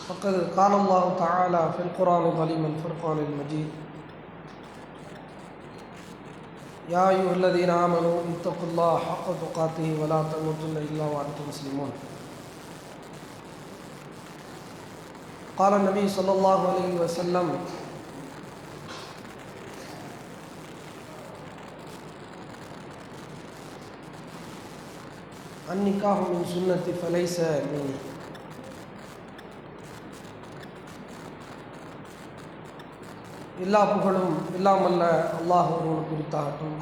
فقد قال الله تعالى في القرآن العظيم الفرقان المجيد يا أيها الذين آمنوا اتقوا الله حق تقاته ولا تموتن إلا وأنتم مسلمون. قال النبي صلى الله عليه وسلم النكاح من سنتي فليس مني. எல்லா புகழும் இல்லாமல்ல அல்லாஹ் ஒருவன் குறித்தாகட்டும்.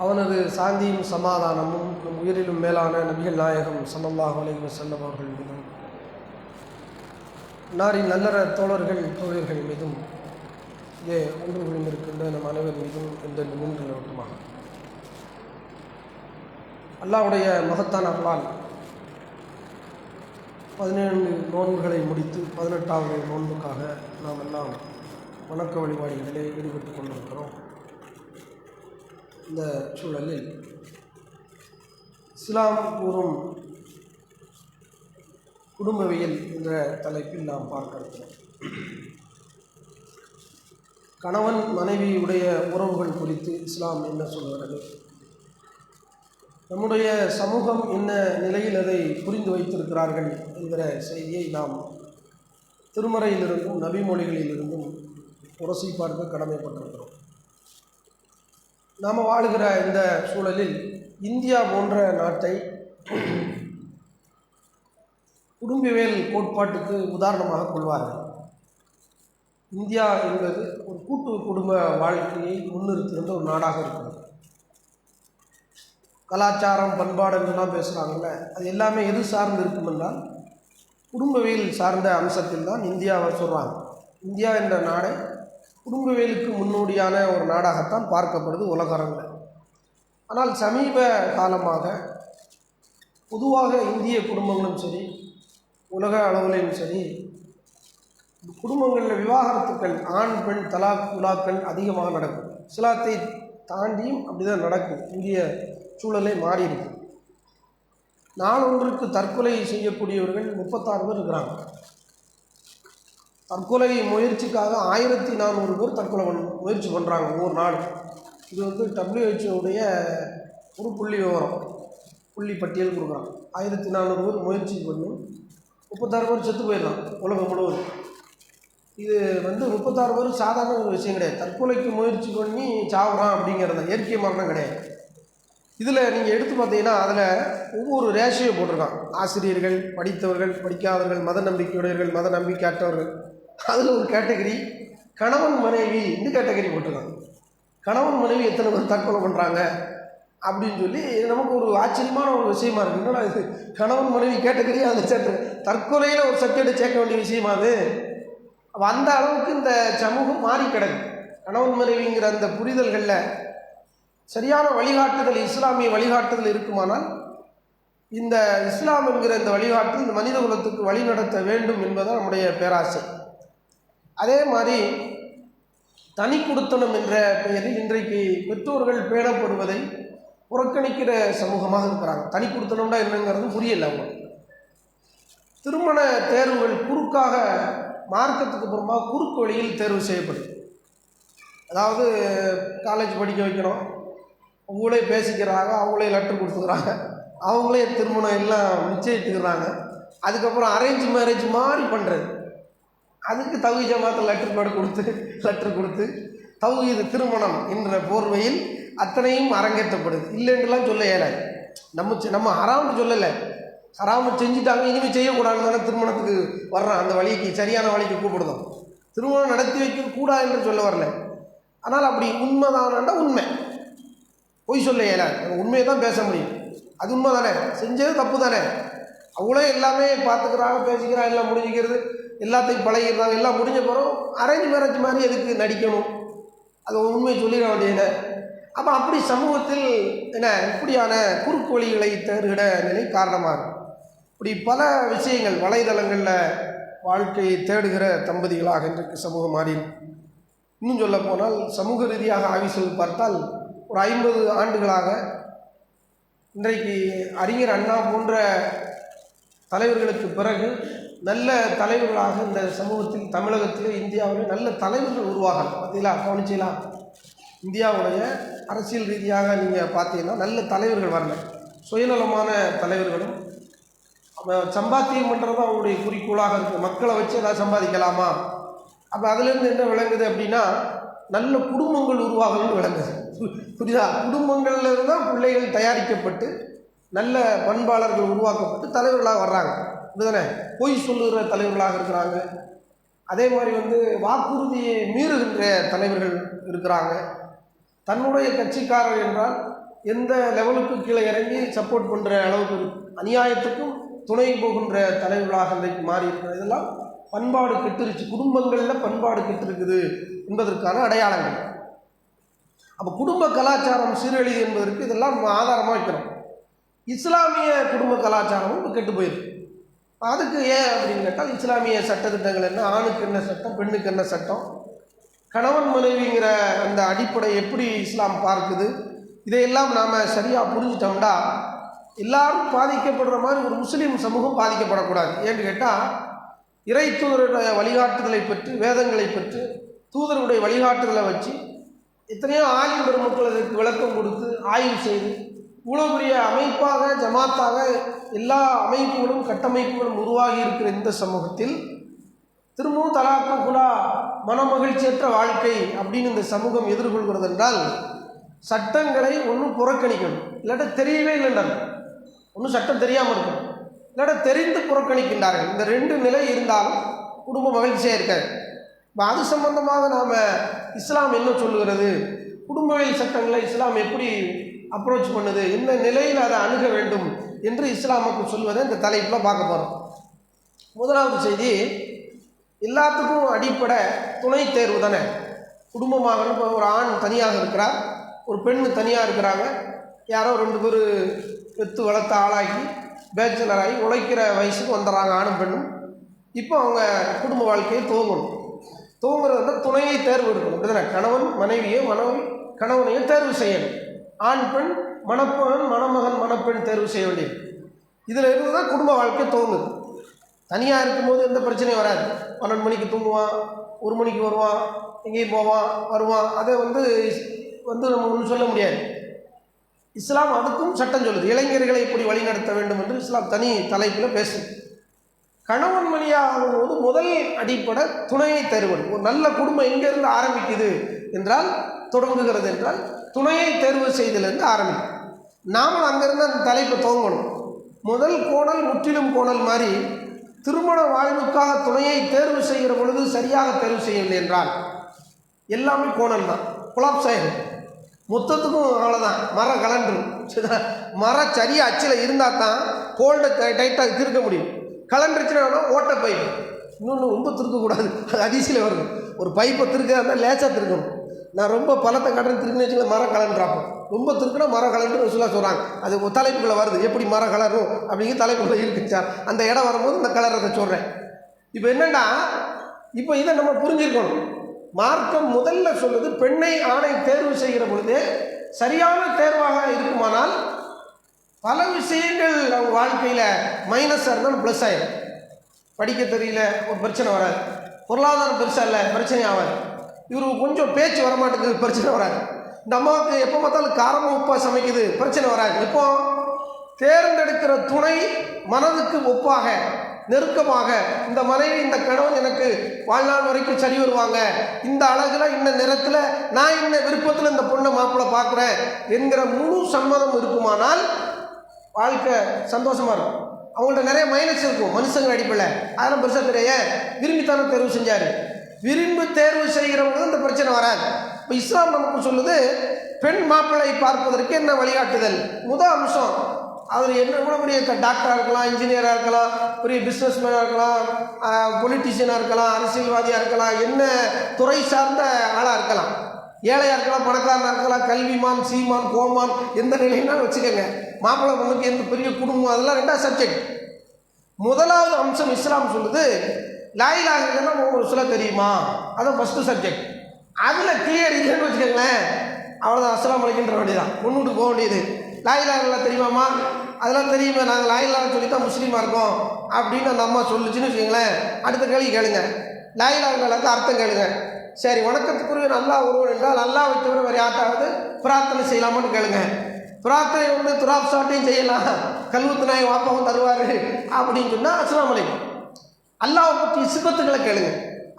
அவனது சாந்தியும் சமாதானமும் நம் உயிரிலும் மேலான நபிகள் நாயகம் ஸல்லல்லாஹு அலைஹி வஸல்லம் அவர்கள் மீதும் நாரின் நல்லற தோழர்கள் தோழர்கள் மீதும் இங்கே ஒன்று விழுந்திருக்கின்ற நம் அனைவர் மீதும் இந்த நின்று நிறுவனமாக அல்லாஹ்வுடைய மகத்தான அருளால் 17 நோன்புகளை முடித்து 18வது நோன்புக்காக நாம் எல்லாம் வணக்க வழிபாடுகளிலே ஈடுபட்டு கொண்டிருக்கிறோம். இந்த சூழலில் இஸ்லாம் கூறும் குடும்பவியல் என்ற தலைப்பில் நாம் பார்க்க இருக்கிறோம். கணவன் மனைவியுடைய உறவுகள் குறித்து இஸ்லாம் என்ன சொல்கிறது, நம்முடைய சமூகம் என்ன நிலையில் அதை புரிந்து வைத்திருக்கிறார்கள் என்கிற செய்தியை நாம் திருமறையிலிருந்தும் நபிமொழிகளிலிருந்தும் உரசி பார்க்க கடமைப்பட்டிருக்கிறோம். நாம் வாழுகிற இந்த சூழலில் இந்தியா போன்ற நாட்டை குடும்பவியல் கோட்பாட்டுக்கு உதாரணமாக கொள்வார்கள். இந்தியா என்பது ஒரு கூட்டு குடும்ப வாழ்க்கையை முன்னிறுத்திருந்த ஒரு நாடாக இருக்கிறது. கலாச்சாரம் பண்பாடு என்றெல்லாம் பேசுகிறாங்கல்ல, அது எல்லாமே எது சார்ந்து இருக்கும் என்றால் குடும்பவியல் சார்ந்த அம்சத்தில் தான் இந்தியாவை சொல்கிறாங்க. இந்தியா என்ற நாடை குடும்பவியலுக்கு முன்னோடியான ஒரு நாடாகத்தான் பார்க்கப்படுது உலக அரங்கில். ஆனால் சமீப காலமாக பொதுவாக இந்திய குடும்பங்களும் சரி உலக அளவிலையும் சரி குடும்பங்களில் விவாகரத்துக்கள் ஆண் பெண் தலாக் உலாக்கள் அதிகமாக நடக்கும். இஸ்லாத்தை தாண்டியும் அப்படி தான் நடக்கும். இந்திய சூழலை மாறி இருக்கு. நாளொன்றுக்கு தற்கொலை செய்யக்கூடியவர்கள் 36 பேர் இருக்கிறாங்க. தற்கொலை முயற்சிக்காக 1400 பேர் தற்கொலை முயற்சி பண்ணுறாங்க ஒவ்வொரு நாள். இது WHO ஒரு புள்ளி விவரம், புள்ளி பட்டியல் கொடுக்குறாங்க. 1400 பேர் முயற்சி பண்ணி 36 பேர் செத்து போயிடலாம் உலகம் முழுவதும். இது 36 பேர் சாதாரண ஒரு விஷயம் கிடையாது. தற்கொலைக்கு முயற்சி பண்ணி சாவுறான் அப்படிங்கிறத இயற்கை மரணம் கிடையாது. இதில் நீங்கள் எடுத்து பார்த்தீங்கன்னா அதில் ஒவ்வொரு ரேஷியோ போட்டிருக்கான். ஆசிரியர்கள், படித்தவர்கள், படிக்காதவர்கள், மத நம்பிக்கையுடையவர்கள், மத நம்பிக்கையற்றவர்கள். அதில் ஒரு கேட்டகரி கணவன் மனைவி இந்த கேட்டகரி போட்டிருக்காங்க. கணவன் மனைவி எத்தனை பேர் தற்கொலை பண்ணுறாங்க அப்படின்னு சொல்லி நமக்கு ஒரு ஆச்சரியமான ஒரு விஷயமா இருக்குது. என்னடா இது கணவன் மனைவி கேட்டகரி அதில் சேர்த்து தற்கொலையில் ஒரு சப்ஜெக்ட் சேர்க்க வேண்டிய விஷயமா அது. அந்த அளவுக்கு இந்த சமூகம் மாறி கிடக்கு. கணவன் மனைவிங்கிற அந்த புரிதல்களில் சரியான வழிகாட்டுதல், இஸ்லாமிய வழிகாட்டுதல் இருக்குமானால் இந்த இஸ்லாம் என்கிற இந்த வழிகாட்டுதல் இந்த மனித குலத்துக்கு வழி நடத்த வேண்டும் என்பதுதான் நம்முடைய பேராசை. அதே மாதிரி தனி குடித்தனம் என்ற பெயரில் இன்றைக்கு பெற்றோர்கள் பேணப்படுவதை புறக்கணிக்கிற சமூகமாக இருக்கிறாங்க. தனி குடித்தனம்னா என்னங்கிறது புரியல. அவங்க திருமண தேர்வுகள் குறுக்காக மார்க்கத்துக்கு அப்புறமா குறுக்கு வழியில் தேர்வு செய்யப்படுது. அதாவது காலேஜ் படிக்க வைக்கணும், அவங்களே பேசிக்கிறாங்க, அவங்களே லெட்டர் கொடுத்துக்கிறாங்க, அவங்களே திருமணம் எல்லாம் நிச்சயிட்டுக்கிறாங்க. அதுக்கப்புறம் அரேஞ்ச் மேரேஜ் மாதிரி பண்ணுறது. அதுக்கு தௌஹீத் ஜமாத்தில் லெட்டர் கொடுத்து தௌஹீத் திருமணம் என்ற போர்வையில் அத்தனையும் அரங்கேற்றப்படுது. இல்லைன்னுலாம் சொல்ல இயலாது. நம்ம ஹராம்னு சொல்லலை, ஹராம செஞ்சுட்டாங்க இனிமேல் செய்யக்கூடாதுன்னு தானே திருமணத்துக்கு வர்றான். அந்த வழிக்கு சரியான வழிக்கு கூப்பிடுதோம். திருமணம் நடத்தி வைக்க கூடாது என்று சொல்ல வரல. ஆனால் அப்படி உண்மைதானா உண்மை, பொய் சொல்ல இயலாது. உண்மையை தான் பேச முடியும். அது உண்மை தானே, செஞ்சது தப்பு தானே. அவங்களே எல்லாமே பார்த்துக்கிறாங்க, பேசிக்கிறாங்க, எல்லாம் முடிஞ்சிக்கிறது, எல்லாத்தையும் பழகிடுறாங்க. எல்லாம் முடிஞ்ச பிறகு அரேஞ்ச் மேரேஜ் மாதிரி எதுக்கு நடிக்கணும், அது உண்மையை சொல்லிட வேண்டியது. அப்போ அப்படி சமூகத்தில் இப்படியான குறுக்கு வழிகளை தேர்கிட நிலை காரணமாக இருக்கும். இப்படி பல விஷயங்கள் வலைதளங்களில் வாழ்க்கையை தேடுகிற தம்பதிகளாக இன்றைக்கு சமூகம் மாறி. இன்னும் சொல்ல போனால் சமூக ரீதியாக ஆய்வு பார்த்தால் ஒரு 50 ஆண்டுகளாக இன்றைக்கு அறிஞர் அண்ணா போன்ற தலைவர்களுக்கு பிறகு நல்ல தலைவர்களாக இந்த சமூகத்தில் தமிழகத்தில் இந்தியாவில் நல்ல தலைவர்கள் உருவாகலாம். பார்த்தீங்களா, கவனிச்சிங்களா? இந்தியாவுடைய அரசியல் ரீதியாக நீங்கள் பார்த்தீங்கன்னா நல்ல தலைவர்கள் வரல. சுயநலமான தலைவர்களும் சம்பாத்தியம் பண்ணுறது அவங்களுடைய குறிக்கோளாக இருக்குது. மக்களை வச்சு ஏதாவது சம்பாதிக்கலாமா? அப்போ அதுலேருந்து என்ன விளங்குது அப்படின்னா நல்ல குடும்பங்கள் உருவாகணும்னு விளங்குது. புரியுதா? குடும்பங்கள்லேருந்து தான் பிள்ளைகள் தயாரிக்கப்பட்டு நல்ல பண்பாளர்கள் உருவாக்கப்பட்டு தலைவர்களாக வர்றாங்க. இதுதானே? பொய் சொல்லுகிற தலைவர்களாக இருக்கிறாங்க. அதே மாதிரி வாக்குறுதியை மீறுகின்ற தலைவர்கள் இருக்கிறாங்க. தன்னுடைய கட்சிக்காரர் என்றால் எந்த லெவலுக்கு கீழே இறங்கி சப்போர்ட் பண்ணுற அளவுக்கு அநியாயத்துக்கும் துணை போகின்ற தலைவர்களாக இன்றைக்கு மாறி இருக்கிறது. இதெல்லாம் பண்பாடு கெட்டுருச்சு, குடும்பங்களில் பண்பாடு கெட்டிருக்குது என்பதற்கான அடையாளங்கள். அப்போ குடும்ப கலாச்சாரம் சீரழிவு என்பதற்கு இதெல்லாம் ஆதாரமாக வைக்கணும். இஸ்லாமிய குடும்ப கலாச்சாரமும் இப்போ கெட்டு போயிருக்கு. அதுக்கு ஏன் அப்படின்னு கேட்டால் இஸ்லாமிய சட்டத்திட்டங்கள் என்ன, ஆணுக்கு என்ன சட்டம், பெண்ணுக்கு என்ன சட்டம், கணவன் மனைவிங்கிற அந்த அடிப்படை எப்படி இஸ்லாம் பார்க்குது, இதையெல்லாம் நாம் சரியாக புரிஞ்சிட்டோம்னா எல்லாரும் பாதிக்கப்படுற மாதிரி ஒரு முஸ்லீம் சமூகம் பாதிக்கப்படக்கூடாது. ஏன்னு கேட்டால் இறை தூதருடைய வழிகாட்டுதலை பெற்று வேதங்களை பெற்று தூதருடைய வழிகாட்டுதலை வச்சு எத்தனையோ ஆலிம் பெருமக்கள் அதற்கு விளக்கம் கொடுத்து ஆய்வு செய்து இவ்வளோ பெரிய அமைப்பாக ஜமாத்தாக எல்லா அமைப்புகளும் கட்டமைப்புகளும் உருவாகி இருக்கிற இந்த சமூகத்தில் திரும்பவும் தலாக்கு குலா மனமகிழ்ச்சியற்ற வாழ்க்கை அப்படின்னு இந்த சமூகம் எதிர்கொள்கிறது என்றால் சட்டங்களை ஒன்றும் புறக்கணிக்கணும், இல்லாட்ட தெரியவே இல்லைன்றாங்க. ஒன்றும் சட்டம் தெரியாமல் இருக்கும், இல்லாட்ட தெரிந்து புறக்கணிக்கின்றார்கள். இந்த ரெண்டு நிலை இருந்தாலும் குடும்ப மகிழ்ச்சியாக இருக்காது. இப்போ அது சம்பந்தமாக நாம் இஸ்லாம் என்ன சொல்லுகிறது, குடும்பவியல் சட்டங்களை இஸ்லாம் எப்படி அப்ரோச் பண்ணுது, என்ன நிலையில் அதை அணுக வேண்டும் என்று இஸ்லாமுக்கு சொல்வதை இந்த தலைப்பில் பார்க்க போகிறோம். முதலாவது செய்தி, எல்லாத்துக்கும் அடிப்படை துணை தேர்வு தானே. குடும்பமாக இப்போ ஒரு ஆண் தனியாக இருக்கிறார், ஒரு பெண் தனியாக இருக்கிறாங்க. யாரோ ரெண்டு பேர் பெற்று வளர்த்த ஆளாக்கி பேச்சுலராகி உழைக்கிற வயசுக்கு வந்துடுறாங்க ஆணும் பெண்ணும். இப்போ அவங்க குடும்ப வாழ்க்கையை துவங்குறது துணையை தேர்வு எடுக்கணும். அப்படிதானே? கணவன் மனைவியை, மனைவி கணவனையும் தேர்வு செய்யணும். ஆண் பெண், மணப்பெண் மணமகன் மணப்பெண் தேர்வு செய்ய வேண்டியது. இதில் இருந்து தான் குடும்ப வாழ்க்கை துவங்குது. தனியாக இருக்கும்போது எந்த பிரச்சனையும் வராது. 12 மணிக்கு தூங்குவான், 1 மணிக்கு வருவான், எங்கேயும் போவான் வருவான். அதை நம்ம ஒன்றும் சொல்ல முடியாது. இஸ்லாம் அதுக்கும் சட்டம் சொல்லுது. இளைஞர்களை எப்படி வழிநடத்த வேண்டும் என்று இஸ்லாம் தனி தலைப்பில் பேசுது. கணவன் மணியாகும்போது முதல் அடிப்படை துணையை தேர்வு. ஒரு நல்ல குடும்பம் எங்கேருந்து ஆரம்பிக்குது என்றால், தொடங்குகிறது என்றால் துணையை தேர்வு செய்தலேருந்து ஆரம்பிக்கும். நாமும் அங்கேருந்து அந்த தலைப்பை துவங்கணும். முதல் கோணல் முற்றிலும் கோணல் மாதிரி திருமண வாழ்வுக்காக துணையை தேர்வு செய்கிற பொழுது சரியாக தேர்வு செய்யவில்லை என்றால் எல்லாமே கோணல் தான், குலாப்ஸ் ஆகிடும். மொத்தத்துக்கும் அவ்வளோதான், மரம் கலண்டுரும். மர சரியாக அச்சில் இருந்தால் தான் கோல்டை டைட்டாக திருக்க முடியும். கலண்டுருச்சுன்னா ஓட்ட பைப். இன்னொன்று ரொம்ப திருக்கக்கூடாது, அது அதிசயில் வருது. ஒரு பைப்பை திருக்க இருந்தால் லேசாக திருக்கணும். நான் ரொம்ப பழத்தை கடன் திருக்குன்னு வச்சுக்கல, மரம் கலண்டுறாப்போம். ரொம்ப திருக்குன்னா மரம் கலண்டு ரசூலாக சொல்கிறாங்க. அது தலைப்புக்குள்ளே வருது, எப்படி மரம் கலரும் அப்படிங்கிற தலைப்புக்குள்ளே இருக்குச்சா. அந்த இடம் வரும்போது இந்த கலரத்தை சொல்கிறேன். இப்போ என்னென்னா, இப்போ இதை நம்ம புரிஞ்சிருக்கணும். மார்க்கம் முதல்ல சொல்லுது, பெண்ணை ஆணை தேர்வு செய்கிற பொழுது சரியான தேர்வாக இருக்குமானால் பல விஷயங்கள் அவங்க வாழ்க்கையில் மைனஸாக இருந்தாலும் ப்ளஸ் ஆகிடும். படிக்க தெரியல, ஒரு பிரச்சனை வராது. பொருளாதாரம் பெருசாக இல்லை, பிரச்சனை ஆகாது. இவருக்கு கொஞ்சம் பேச்சு வரமாட்டேங்குது, பிரச்சனை வராது. இந்த அம்மாவுக்கு எப்போ பார்த்தாலும் காரமாக உப்பாக சமைக்குது, பிரச்சனை வராது. இப்போ தேர்ந்தெடுக்கிற துணை மனதுக்கு ஒப்பாக நெருக்கமாக, இந்த மனைவி இந்த கணவன் எனக்கு வாழ்நாள் வரைக்கும் சரி வருவாங்க, இந்த அழகில் இந்த நிறத்தில் நான் இந்த விருப்பத்தில் இந்த பொண்ணை மாப்பிள்ளை பார்க்குறேன் என்கிற முழு சம்மதம் இருக்குமானால் வாழ்க்கை சந்தோஷமாக இருக்கும். அவங்கள்ட்ட நிறைய மைனஸ் இருக்கும் மனுஷங்க அடிப்படையில், அதெல்லாம் பெருசாக தெரியாது. விரும்பித்தானே தேர்வு செஞ்சார். விரும்பி தேர்வு செய்கிறவங்க இந்த பிரச்சனை வராது. இப்போ இஸ்லாம் நமக்கு சொல்லுது, பெண் மாப்பிள்ளை பார்ப்பதற்கு என்ன வழிகாட்டுதல். முதல் அம்சம், அவர் என்ன கூட பெரிய டாக்டராக இருக்கலாம், இன்ஜினியராக இருக்கலாம், பெரிய பிஸ்னஸ்மேனாக இருக்கலாம், பொலிட்டீஷியனாக இருக்கலாம், அரசியல்வாதியாக இருக்கலாம், என்ன துறை சார்ந்த ஆளாக இருக்கலாம், ஏழையாக இருக்கலாம், பணக்காரனாக இருக்கலாம், கல்விமான் சீமான் கோமான் எந்த நிலையினாலும் வச்சுக்கோங்க. மாப்பிள்ளை பொண்ணுக்கு எந்த பெரிய குடும்பம், அதெல்லாம் 2வது சப்ஜெக்ட். முதலாவது அம்சம் இஸ்லாம் சொல்லுது, லா இலாஹ இல்லல்லாஹ் உங்களுக்கு சொல்ல தெரியுமா, அதான் ஃபஸ்ட்டு சப்ஜெக்ட். அதில் கிளியர் இல்லைன்னு வச்சுக்கோங்களேன், அவ்வளோதான், அஸ்ஸலாமு அலைக்கும்ன்ற வேண்டியதான், முன்னுட்டு போக வேண்டியது. லா இலாஹ இல்லல்லாஹ் தெரியுமாம்மா, அதெல்லாம் தெரியுமே, நாங்கள் லாயிலான்னு சொல்லி தான் முஸ்லீமாக இருக்கோம் அப்படின்னு அந்த அம்மா சொல்லிச்சுன்னு வச்சுங்களேன். அடுத்த கேள்வி கேளுங்க, லாயிலாவுக்கு அர்த்தம் கேளுங்க. சரி, வணக்கத்துக்குரிய அல்லாஹ் ஒருவன் என்றால் அல்லாஹ்வை தவிர வேறு யார்ட்டாவது பிரார்த்தனை செய்யலாமான்னு கேளுங்க. பிரார்த்தனை வந்து துராப் சாட்டையும் செய்யலாம், கல்வத்து நாய் வாப்பாவும் தருவார் அப்படின்னு சொன்னால் அஸ்ஸலாமு அலைக்கும். அல்லாஹ்வை பற்றி சிபத்துக்களை கேளுங்க.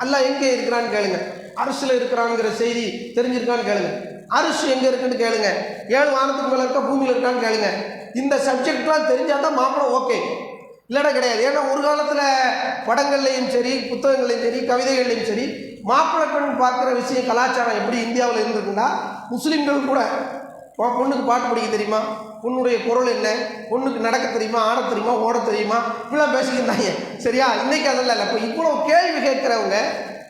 அல்லாஹ் எங்கே இருக்கிறான்னு கேளுங்க. அரசில் இருக்கிறாங்கிற செய்தி தெரிஞ்சிருக்கான்னு கேளுங்க. அரிசி எங்கே இருக்குன்னு கேளுங்க. 7 வானத்துக்கு மேலே இருக்கா, பூமியில் இருக்கான்னு கேளுங்க. இந்த சப்ஜெக்ட்லாம் தெரிஞ்சால் தான் மாப்பிள்ளை ஓகே, இல்லைன்னா கிடையாது. ஏன்னா ஒரு காலத்தில் படங்கள்லையும் சரி, புத்தகங்கள்லையும் சரி, கவிதைகள்லையும் சரி, மாப்பிள்ளை பெண் பார்க்குற விஷயம் கலாச்சாரம் எப்படி இந்தியாவில் இருந்திருக்குன்னா, முஸ்லீம்கள் கூட பொண்ணுக்கு பாட்டு படிக்க தெரியுமா, பொண்ணுடைய பொருள் என்ன, பொண்ணுக்கு நடக்க தெரியுமா, ஆட தெரியுமா, ஓட தெரியுமா, இப்படிலாம் பேசிக்கிட்டாங்க. சரியா? இன்றைக்கி அதெல்லாம் இல்லை. இப்போ இவ்வளோ கேள்வி கேட்குறவங்க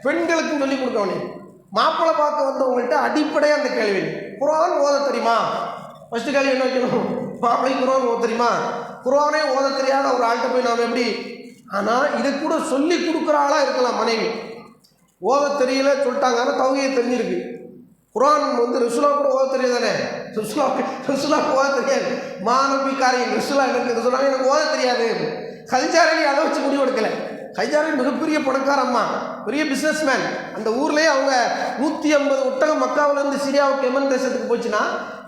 பெண்களுக்கும் சொல்லிக் கொடுக்கவனே. மாப்பிள்ளை பார்க்க வந்தவங்கள்ட்ட அடிப்படையாக அந்த கேள்வி, குர்ஆன் ஓத தெரியுமா? ஃபஸ்ட்டு கேள்வி என்ன வைக்கணும், மாப்பிள்ளைக்கு குர்ஆன் ஓத தெரியுமா? குர்ஆனே ஓத தெரியாத ஒரு ஆள்கிட்ட போய் நாம் எப்படி? ஆனால் இதை கூட சொல்லி கொடுக்குற ஆளாக இருக்கலாம் மனைவி. ஓத தெரியல சொல்லிட்டாங்க, ஆனால் தௌஹீத் தெரிஞ்சிருக்கு. குர்ஆன் வந்து ரசூலா கூட ஓத தெரியாது தானே, ரசூலாவுக்கு ஓத தெரியாது. மாநபிக்காரின் ரசூலா எனக்கு சொன்னாங்க, எனக்கு ஓத தெரியாது. கதீஜா ரலி அதை வச்சு முடிவு எடுக்கலை. கதீஜா ரலி மிகப்பெரிய பணக்கார அம்மா, பெரிய பிஸ்னஸ் மேன். அந்த ஊர்லேயே அவங்க 150 ஒட்டகம் மக்காவிலேருந்து சிரியாவுக்கு யமன் தேசத்துக்கு போச்சுன்னா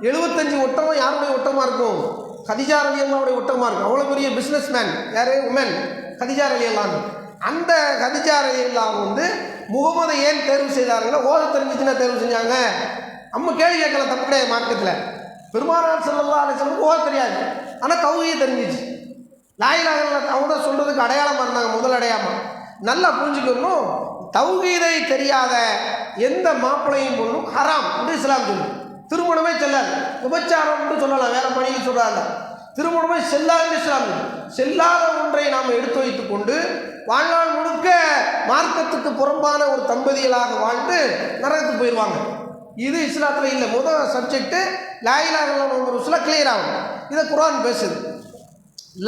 75 ஒட்டகம் யாருடைய ஒட்டகமாக இருக்கும்? கதீஜா ரலியல்லாஹுடைய ஒட்டகமாக இருக்கும். அவ்வளோ பெரிய பிஸ்னஸ் மேன். யார்? உமன் கதீஜா ரலியல்லாஹு. அந்த கதீஜா ரலியல்லாஹு வந்து முகமதை ஏன் தேர்வு செய்தாருன்னா, ஓத தெரிஞ்சிச்சுன்னா தேர்வு செஞ்சாங்க. அம்மா கேள்வி கேட்கலாம், தப்பு கிடையாது. மார்க்கத்தில் பெருமானார் ஸல்லல்லாஹு அலைஹி வஸல்லம் ஓத தெரியாது, ஆனால் தௌஹீத் தெரிஞ்சிச்சு. லா இலாஹ இல்லல்லாஹ் அவங்க சொல்கிறதுக்கு அடையாளமாக இருந்தாங்க, முதல் அடையாளமாக. நல்லா புரிஞ்சுக்கணும், தௌஹீதை தெரியாத எந்த மாப்பிள்ளையும் பொண்ணும் ஹராம் என்று இஸ்லாம் சொல்லும். திருமணமே செல்லாது, விபச்சாரம் என்று சொல்லலாம், வேற பணியில் சொல்கிறாங்க. திருமணமே செல்லாது இஸ்லாம். செல்லாத ஒன்றை நாம் எடுத்து வைத்து கொண்டு வாழ்நாள் முழுக்க மார்க்கத்துக்கு புறம்பான ஒரு தம்பதிகளாக வாழ்ந்து நரகத்துக்கு போயிடுவாங்க. இது இஸ்லாத்தில் இல்லை. முதல் சப்ஜெக்டு லா இலாஹ இல்லல்லாஹ் ரசூலா கிளியர் ஆகும். இதை குர்ஆன் பேசுது.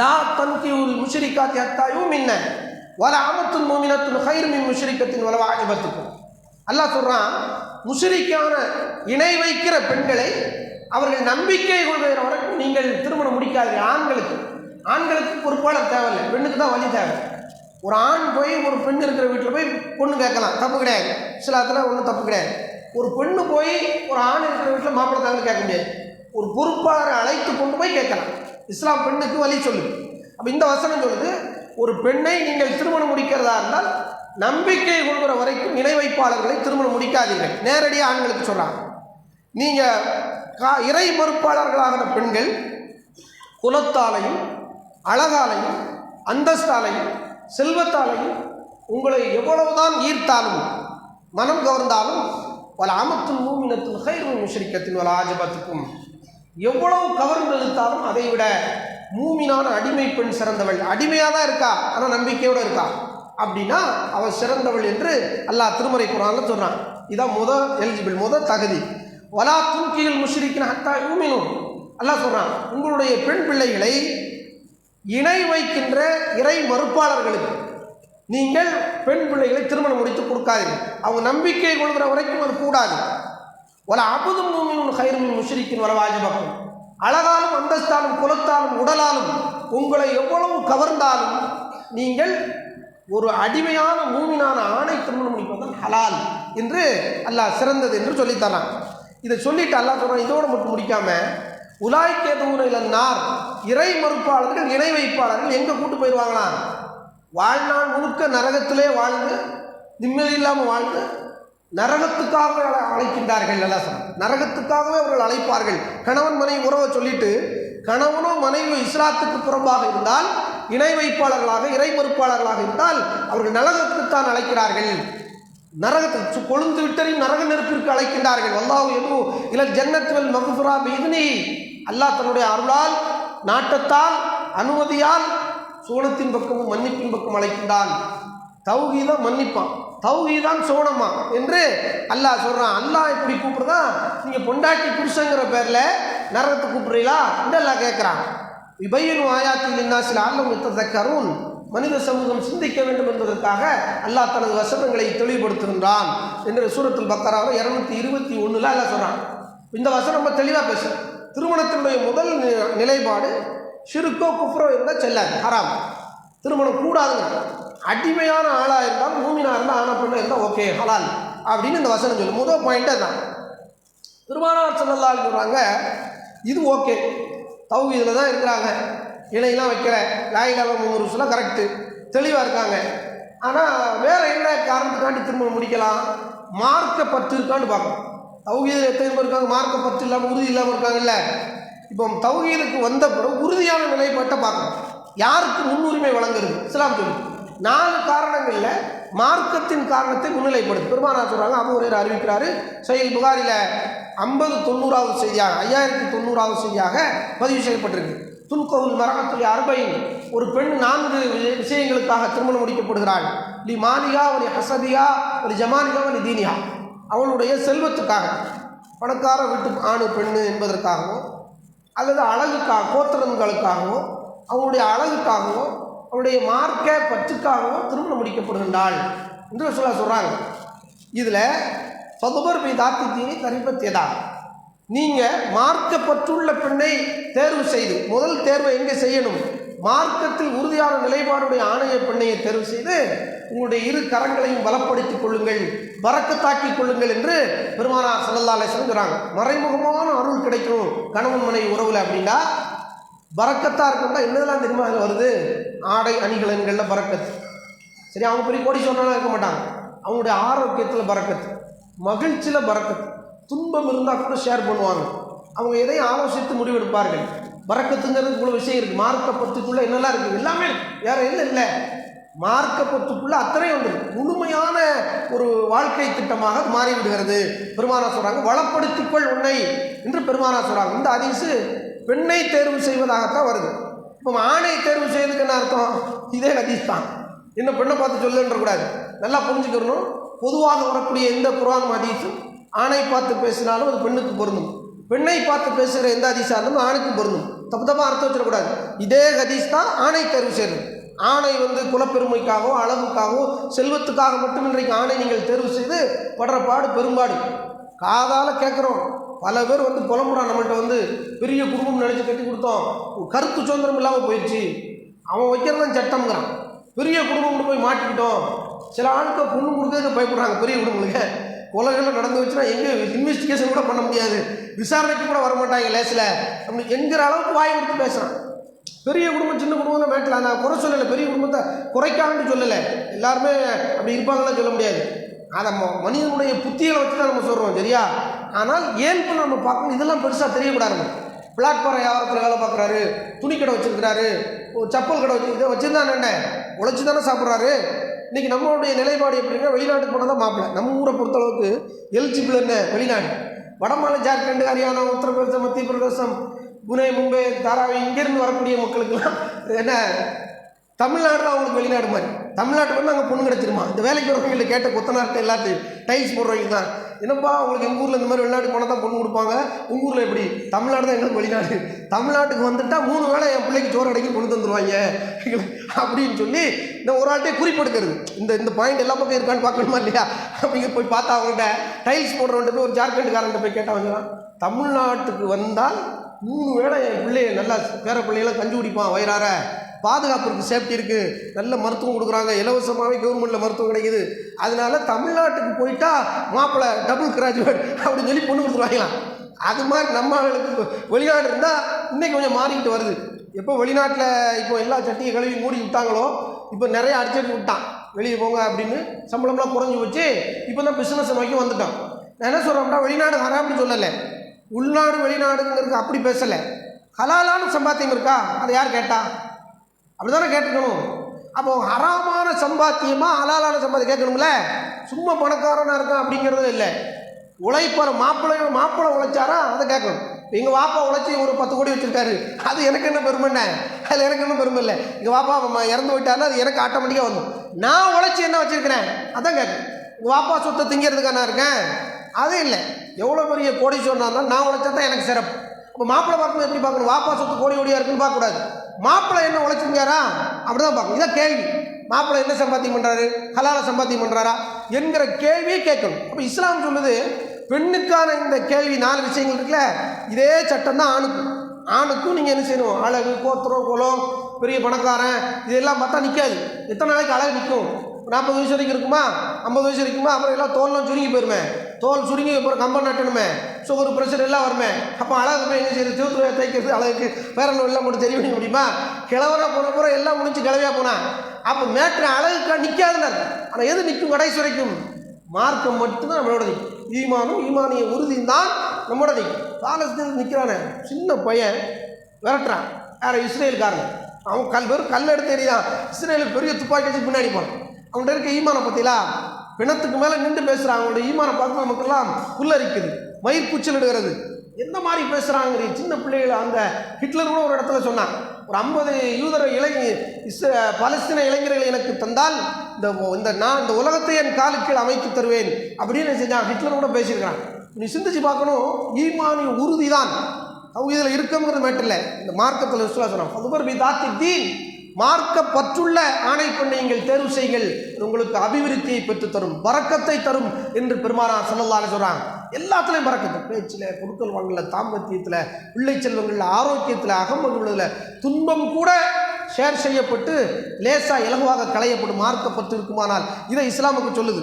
லா தன்கிஹுல் முஷ்ரிகாத்தி ஹத்தா யுமின்ன வல அமத்துன் முமினத்துன் கைரு மின் முஷ்ரிகத்தின் வலவ அஜபத்துக்கும். அல்லாஹ் சொல்கிறான், முஷ்ரிக்கான இணை வைக்கிற பெண்களை அவர்கள் நம்பிக்கை கொள்கிற வரைக்கும் நீங்கள் திருமணம் முடிக்காதீர்கள். ஆண்களுக்கு பொறுப்பாளர் தேவையில்லை, பெண்ணுக்கு தான் வழி தேவை. ஒரு ஆண் போய் ஒரு பெண் இருக்கிற வீட்டில் போய் பொண்ணு கேட்கலாம், தப்பு கிடையாது. இஸ்லாத்தில் ஒன்றும் தப்பு கிடையாது. ஒரு பெண்ணு போய் ஒரு ஆண் இருக்கிற வீட்டில் மாப்பிள்ளை தாங்கன்னு கேட்க முடியாது. ஒரு பொறுப்பாளரை அழைத்து கொண்டு போய் கேட்கலாம். இஸ்லாம் பெண்ணுக்கு வழி சொல்லுது. அப்போ இந்த வசனம் சொல்லுது, ஒரு பெண்ணை நீங்கள் திருமணம் முடிக்கிறதா இருந்தால் நம்பிக்கை கொள்கிற வரைக்கும் இணை வைப்பாளர்களை திருமணம் முடிக்காதீர்கள். நேரடியாக ஆண்களுக்கு சொல்கிறாங்க. நீங்கள் இறை மறுப்பாளர்களாகிற பெண்கள் குலத்தாலையும் அழகாலையும் அந்தஸ்தாலையும் செல்வத்தாலையும் உங்களை எவ்வளவுதான் ஈர்த்தாலும் மனம் கவர்ந்தாலும் வல அமத்துல் மூமினத்துல் கைரு மின் முஷ்ரிகத்தின் வல ஆஜபத்துக்கும், எவ்வளவு கவர்ந்து இழுத்தாலும் அதை விட மூமினான அடிமை பெண் சிறந்தவள். அடிமையாக தான் இருக்கா, ஆனால் நம்பிக்கையோடு இருக்கா அப்படின்னா அவள் சிறந்தவள் என்று அல்லாஹ் திருமறை குர்ஆன்ல சொல்கிறான். இதான் எலிஜிபிள், தகுதி. வலா துன்கிஹுல் முஷ்ரிகின ஹத்தா யுமினு. அல்லாஹ் சொல்கிறான், உங்களுடைய பெண் பிள்ளைகளை இணை வைக்கின்ற இறை மறுப்பாளர்களுக்கு நீங்கள் பெண் பிள்ளைகளை திருமணம் முடித்து கொடுக்காதீர்கள். அவங்க நம்பிக்கை கொள்கிற வரைக்கும் அது கூடாது. வல அபுதும் மூமினுன் கைரு மின் முஷ்ரிகின் வல வாஜபக்கும். அழகாலும் அந்தஸ்தாலும் குலத்தாலும் உடலாலும் உங்களை எவ்வளவு கவர்ந்தாலும் நீங்கள் ஒரு அடிமையான மூமினான ஆணை திருமணம் முடிப்பதுதான் ஹலால் என்று அல்லாஹ் சிறந்தது என்று சொல்லித்தரான். இதை சொல்லிட்டு அல்லாஹ் சொல்கிறான், இதோடு மட்டும் முடிக்காம உலாய்க்கேதூன இலன்னார், இறை மறுப்பாளர்கள் இணை வைப்பாளர்கள் எங்கே கூட்டு போயிடுவாங்களாம்? வாழ்நாள் முழுக்க நரகத்திலே வாழ்ந்து நிம்மதி இல்லாமல் வாழ்ந்து நரகத்துக்காக அழைக்கின்றார்கள். எல்லாம் நரகத்துக்காகவே அவர்கள் அழைப்பார்கள். கணவன் மனைவி உறவை சொல்லிட்டு கணவனோ மனைவியோ இஸ்லாத்துக்கு புறம்பாக இருந்தால், இணை வைப்பாளர்களாக இறை மறுப்பாளர்களாக இருந்தால் அவர்கள் நரகத்துக்குத்தான் அழைக்கிறார்கள். நரகத்தை கொழுந்து விட்டறியும் நரக நெருப்பிற்கு அழைக்கின்றார்கள். வல்லாஹு யது இலல் ஜன்னத் வல் மக்ஃபிரா பிஇذنி. அல்லாஹ் தன்னுடைய அருளால், நாட்டத்தால், அனுமதியால் சோனத்தின் பக்கமும் மன்னிப்பின் பக்கம் அழைக்கின்றான். தௌஹீதான் மன்னிப்பான், தௌஹீதான் சோனமா என்று அல்லாஹ் சொல்கிறான். அல்லாஹ் எப்படி கூப்பிடுறதா? நீங்கள் பொண்டாட்டி புருஷங்கிற பேரில் நரகத்தை கூப்பிடுறீங்களா என்று அல்லாஹ் கேட்குறான். இபையினு ஆயாத்தில் லின்னாஸி லஅல்லஹும் யத்தஸக்கரூன். மனித சமூகம் சிந்திக்க வேண்டும் என்பதற்காக அல்லாஹ் தனது வசனங்களை தெளிவுபடுத்துகின்றான் என்று சூரத்துல் பக்கராவில் 221 அல்லாஹ் சொல்கிறான். இந்த வசனம் ரொம்ப தெளிவாக பேசுகிறேன். திருமணத்தினுடைய முதல் நிலைப்பாடு ஷிருக்கோ குஃப்ரோ இருந்தால் செல்லாது, ஹராம், திருமணம் கூடாதுங்க. அடிமையான ஆளாக இருந்தால், மூமினாக இருந்தால், ஆனா பெண்ணாக இருந்தால் ஓகே ஹலால் அப்படின்னு இந்த வசனம் சொல்லு. முதல் பாயிண்ட்டே தான். பெருமானார் ஸல்லல்லாஹு அலைஹி சொல்கிறாங்க, இது ஓகே, தௌஹீதில் தான் இருக்கிறாங்க, இணையெல்லாம் வைக்கிற, லா இலாஹா முஹம்மது ரசூலுல்லாஹ் கரெக்டு, தெளிவாக இருக்காங்க. ஆனால் வேறு என்ன காரணத்துக்காண்டி திருமணம் முடிக்கலாம்? மார்க்க பற்று இருக்கான்னு பார்க்கணும். தௌஹீதில் எத்தனை பேர் இருக்காங்க மார்க்க பற்று இல்லாமல் உறுதி இல்லாமல் இருக்காங்கல்ல? இப்போ தௌஹீதுக்கு வந்த பிறகு உறுதியான நிலைப்பாட்டை பார்க்கணும். யாருக்கு முன்னுரிமை வழங்குறது? இஸ்லாம் சொல்லி 4 காரணங்களில் மார்க்கத்தின் காரணத்தை முன்னிலைப்படுது. பெருமானார் சொல்கிறாங்க, அபூ ஹுரைரா அறிவிக்கிறாரு, சஹீஹ் புகாரியில் 50-90வது செய்தியாக 5090வது செய்தியாக பதிவு செய்யப்பட்டிருக்கு. துன்கவுல் மரகத்துல் அர்பைன், ஒரு பெண் 4 விஷயங்களுக்காக திருமணம் முடிக்கப்படுகிறாள். லி மாலிகா வலி ஹசபியா வலி ஜமாலிகா வலி தீனியா, அவளுடைய செல்வத்துக்காக, பணக்கார வீட்டு ஆணு பெண்ணு என்பதற்காகவோ, அல்லது அழகுக்காக, கோத்திரங்களுக்காகவோ, அவங்களுடைய அழகுக்காகவோ, அவருடைய மார்க்க பற்றுக்காகவோ திருமணம் முடிக்கப்படுகின்றாள் என்று சொல்கிறாங்க. இதில் ஃபதுபர் பி தாத்தித்தீனி தரிபத்தியதா, நீங்கள் மார்க்கப்பற்றுள்ள பெண்ணை தேர்வு செய்து, முதல் தேர்வை எங்கே செய்யணும்? மார்க்கத்தில் உறுதியான நிலைப்பாடுடைய ஆணைய பெண்ணையை தேர்வு செய்து உங்களுடைய 2 கரங்களையும் பலப்படுத்திக் கொள்ளுங்கள், பரக்கத்தாக்கிக் கொள்ளுங்கள் என்று பெருமானார் ஸல்லல்லாஹு அலைஹி வஸல்லம் சொல்கிறாங்க. மறைமுகமான அருள் கிடைக்கும் கணவன் மனைவி உறவில் அப்படின்னா, பரக்கத்தாக இருக்குன்னா என்னதெல்லாம் தெரியுமா அதில் வருது? ஆடை அணிகலன்களில் பரக்கத்து. சரி, அவங்க பெரிய கோடீஸ்வரனாக இருக்க மாட்டாங்க, அவங்களுடைய ஆரோக்கியத்தில் பரக்கத்து, மகிழ்ச்சியில் பரக்கத்து, துன்பம் இருந்தால் கூட ஷேர் பண்ணுவாங்க, அவங்க எதையும் ஆலோசித்து முடிவெடுப்பார்கள். பரக்கத்துங்கிறது இவ்வளோ விஷயம் இருக்குது. மார்க்கப்பத்துக்குள்ளே என்னெல்லாம் இருக்குது? எல்லாமே வேறு என்ன இல்லை, மார்க்கப்பத்துக்குள்ளே அத்தனை ஒன்று முழுமையான ஒரு வாழ்க்கை திட்டமாக மாறிவிடுகிறது. பெருமானார் சொல்கிறாங்க, வளப்படுத்திக்கொள் உன்னை என்று பெருமானார் சொல்கிறாங்க. இந்த ஹதீஸ் பெண்ணை தேர்வு செய்வதாகத்தான் வருது. இப்போ ஆணை தேர்வு செய்வதுக்கு என்ன அர்த்தம்? இதே ஹதீஸ் தான். என்ன பெண்ணை பார்த்து சொல்லுன்றக்கூடாது, நல்லா புரிஞ்சுக்கணும். பொதுவாக வரக்கூடிய எந்த குர்ஆன் ஹதீஸும் ஆணை பார்த்து பேசினாலும் அது பெண்ணுக்கு பொருந்தும், பெண்ணை பார்த்து பேசுகிற எந்த ஹதீஸாக இருந்தாலும் ஆணுக்கு பொருந்தும். தப்பு தப்பாக அர்த்தம் வச்சிடக்கூடாது. இதே ஹதீஸ் தான் ஆணை தேர்வு செய்யறது. ஆணை குலப்பெருமைக்காகவோ அளவுக்காகவோ செல்வத்துக்காக மட்டும் இன்றைக்கு ஆணை நீங்கள் தேர்வு செய்து படுற பாடு பெரும்பாடு. காதால் கேட்குறோம், பல பேர் புலம்புறான், நம்மள்கிட்ட பெரிய குடும்பம் நினச்சி கட்டி கொடுத்தோம், கருத்து சுதந்திரம் இல்லாமல் போயிடுச்சு, அவன் வைக்கிறதான் சட்டம்ங்கிறான், பெரிய குடும்பம் போய் மாட்டிக்கிட்டோம். சில ஆட்கள் பொண்ணு கொடுக்கறதுக்கு பயப்படுறாங்க. பெரிய குடும்பங்களுக்கு கொலைகள் நடந்து வச்சுன்னா எங்கே இன்வெஸ்டிகேஷன் கூட பண்ண முடியாது, விசாரணைக்கு கூட வரமாட்டாங்க லேசில் அப்படி என்கிற அளவுக்கு வாய் கொடுத்து பேசுகிறான். பெரிய குடும்பம் சின்ன குடும்பம் தான் மேட்டலாம். நான் குறை சொல்லலை, பெரிய குடும்பத்தை குறைக்கான்னு சொல்லலை, எல்லாருமே அப்படி இருப்பாங்களாம் சொல்ல முடியாது. அதை மனிதனுடைய புத்திகளை வச்சு தான் நம்ம சொல்கிறோம், சரியா? ஆனால் இயல்பு நம்ம பார்க்கணும், இதெல்லாம் பெருசாக தெரியக்கூடாது. பிளாட்பாரம் வியாபாரத்தில் வேலை பார்க்குறாரு, துணி கடை வச்சுருக்கிறாரு, சப்பல் கடை இதை வச்சுருந்தானே என்ன உழைச்சி தானே சாப்பிட்றாரு. இன்றைக்கி நம்மளுடைய நிலைப்பாடு எப்படின்னா, வெளிநாட்டுக்கு போனால் தான் மாப்பிள்ளை. நம்ம ஊரை பொறுத்தளவுக்கு எலிஜிபிள் என்ன வெளிநாடு, வடமாநில ஜார்க்கண்ட், ஹரியானா, உத்தரப்பிரதேசம், மத்திய பிரதேசம், புனே, மும்பை, தாராவி, இங்கேருந்து வரக்கூடிய மக்களுக்கெல்லாம் என்ன தமிழ்நாடு தான் அவங்களுக்கு வெளிநாடு மாதிரி. தமிழ்நாட்டுக்கு வந்து அங்கே பொண்ணு கிடச்சிருமா? இந்த வேலைக்கு வரவங்கள்ட்ட கேட்ட கொத்தனார்ட்ட எல்லாத்தையும் டைல்ஸ் போடுறவங்க தான், என்னப்பா உங்களுக்கு எங்கள் ஊரில் இந்த மாதிரி வெளிநாட்டு போனால் தான் பொண்ணு கொடுப்பாங்க, உங்கள் ஊரில் எப்படி? தமிழ்நாடு தான் எங்களுக்கு வெளிநாடு, தமிழ்நாட்டுக்கு வந்துட்டால் 3 வேளை என் பிள்ளைக்கு சோறு அடைக்கி கொண்டு தந்துடுவாங்க அப்படின்னு சொல்லி இந்த ஒரு ஆள்கிட்டே குறிப்பெடுக்கிறது. இந்த பாயிண்ட் எல்லா பக்கம் இருக்கான்னு பார்க்கணுமா இல்லையா? அப்படிங்க போய் பார்த்தா அவங்கள்ட்ட டைல்ஸ் போடுறவன்ட்டு போய் ஒரு ஜார்க்கண்டுக்காரன்ட்ட போய் கேட்டால் வந்துடலாம், தமிழ்நாட்டுக்கு வந்தால் 3 வேளை என் பிள்ளைய நல்லா பேர பிள்ளைகளாம் கஞ்சி குடிப்பான் வயிறார, பாதுகாப்பு இருக்குது, சேஃப்டி இருக்குது, நல்ல மருத்துவம் கொடுக்குறாங்க, இலவசமாகவே கவர்மெண்ட்டில் மருத்துவம் கிடைக்குது, அதனால தமிழ்நாட்டுக்கு போயிட்டா மாப்பிள்ளை டபுள் கிராஜுவேட் அப்படின்னு சொல்லி பொண்ணு கொடுத்துருவாங்களாம். அது மாதிரி நம்ம வெளிநாடு இருந்தால் இன்றைக்கி கொஞ்சம் மாறிக்கிட்டு வருது. எப்போ வெளிநாட்டில் இப்போ எல்லா சட்டியை கழுவி மூடி விட்டாங்களோ, இப்போ நிறைய அடிச்சடி விட்டான், வெளியே போங்க அப்படின்னு சம்பளம்லாம் குறைஞ்சி வச்சு இப்போ தான் பிஸ்னஸ் நோக்கி வந்துட்டோம். நான் என்ன சொல்கிறோம்னா, வெளிநாடு ஹராம்னு சொல்லலை, உள்நாடு வெளிநாடுங்கிறது அப்படி பேசலை. ஹலாலான சம்பாத்தியம் இருக்கா, அதை யார் கேட்டா? அப்படி தானே கேட்டுக்கணும். அப்போது ஹராமான சம்பாத்தியமாக ஹலாலான சம்பாத்தியம் கேட்கணும்ல. சும்மா பணக்காரனாக இருக்கான் அப்படிங்கிறது இல்லை, உழைப்பார் மாப்பிள்ளை உழைச்சாரா அதை கேட்கணும். எங்கள் வாப்பா உழைச்சி ஒரு 10 கோடி வச்சுருக்காரு, அது எனக்கு என்ன பெருமை? என்ன அதில் எனக்கு என்ன பெருமை இல்லை. எங்கள் வாப்பா இறந்து போயிட்டாருன்னா அது எனக்கு ஆட்டோமேட்டிக்காக வரும். நான் உழைச்சி என்ன வச்சுருக்கிறேன் அதான் கேட்கணும். எங்கள் வாப்பா சொத்தை திங்கிறதுக்காக நான் இருக்கேன் அது இல்லை. எவ்வளோ பெரிய கோடீஸ்வரனாக இருந்தாலும் நான் உழைச்சா தான் எனக்கு சிறப்பு. இப்போ மாப்பிள்ளை பார்க்கணும் எப்படி பார்க்கணும்? வாப்பா சொத்து கோடி கோடியாக இருக்குன்னு பார்க்கக்கூடாது, மாப்பிள்ளை என்ன உழைச்சிருக்காரா அப்படி தான் பார்க்கணும். இதான் கேள்வி. மாப்பிள்ளை என்ன சம்பாத்தியம் பண்ணுறாரு, ஹலால சம்பாத்தியம் பண்ணுறாரா என்கிற கேள்வியை கேட்கணும். அப்போ இஸ்லாம் சொல்லுது, பெண்ணுக்கான இந்த கேள்வி 4 விஷயங்கள் இருக்குல்ல, இதே சட்டம் தான் ஆணுக்கு. ஆணுக்கும் நீங்கள் என்ன செய்யணும், அழகு, கோத்திரம், குலம், பெரிய பணக்காரன் இதெல்லாம் பார்த்தா நிற்காது. எத்தனை நாளைக்கு அழகு நிற்கும்? 40 வயசு வரைக்கும் இருக்குமா, 50 வயசு இருக்குமா, அப்புறம் எல்லாம் தோல்லாம் சுருங்கி போயிருமே, தோல் சுருங்கி அப்புறம் கம்பம் நட்டணுமே, சுகர் ப்ரெஷர் எல்லாம் வருமே. அப்போ அழகு போய் என்ன செய்யுது, தூத்துறையை தைக்கிறது, அழகுக்கு வேற எல்லாம் மட்டும் தெரிய பண்ண முடியுமா? கிழவனா போன பிறகு எல்லாம் முடிஞ்சு கிளவியாக போனா அப்போ மேட்ரு அழகுக்கா நிற்காதுன்னு. ஆனால் எது நிற்கும் கடைசி வரைக்கும்? மார்க்கம் மட்டும்தான் நம்மளோட நிற்கும். ஈமானும் ஈமானிய உறுதியும் தான் நம்மளோட நிற்கும். பாலஸ்தீனத்தில் நிற்கிறானே சின்ன பையன் விரட்டுறான், யாரை, இஸ்ரேலுக்காரன். அவன் வெறும் கல் எடுத்து எறிதான். இஸ்ரேலுக்கு பெரிய துப்பாக்கி வச்சு பின்னாடி போனான். அவன்கிட்ட இருக்க ஈமானை பற்றிலா பிணத்துக்கு மேலே நின்று பேசுகிறான். அவங்களோட ஈமானை பார்த்து நமக்கெல்லாம் புல்லரிக்குது, மயிர் கூச்சல் எடுக்கிறது. எந்த மாதிரி பேசுகிறாங்க சின்ன பிள்ளைகள். அந்த ஹிட்லர் கூட ஒரு இடத்துல சொன்னான், ஒரு 50 யூதர் பலஸ்தீன இளைஞர்களை எனக்கு தந்தால் நான் இந்த உலகத்தை என் காலுக்கீழ் அமைத்து தருவேன் அப்படின்னு செஞ்சான். ஹிட்லர் கூட பேசியிருக்கான். நீ சிந்திச்சு பார்க்கணும், ஈமானிய உறுதி தான் அவங்க இதில் இருக்கங்கிறது மேட்டர் இல்லை. இந்த மார்க்கத்தில் சொன்னான், மார்க்க பற்றுள்ள ஆணை பெண்ணை நீங்கள் தேர்வு செய்யுங்கள், உங்களுக்கு அபிவிருத்தியை பெற்று தரும், பரக்கத்தை தரும் என்று பெருமானார் ஸல்லல்லாஹு அலைஹி சொல்கிறாங்க. எல்லாத்துலேயும் பரக்கத்து, பேச்சில், பொருட்கள் வாங்கல, தாம்பத்தியத்தில், பிள்ளை செல்வங்களில், ஆரோக்கியத்தில், அகமகளில், துன்பம் கூட ஷேர் செய்யப்பட்டு லேசாக இலகுவாக களையப்படும் மார்க்கப்பட்டு இருக்குமானால் இதை இஸ்லாமுக்கு சொல்லுது.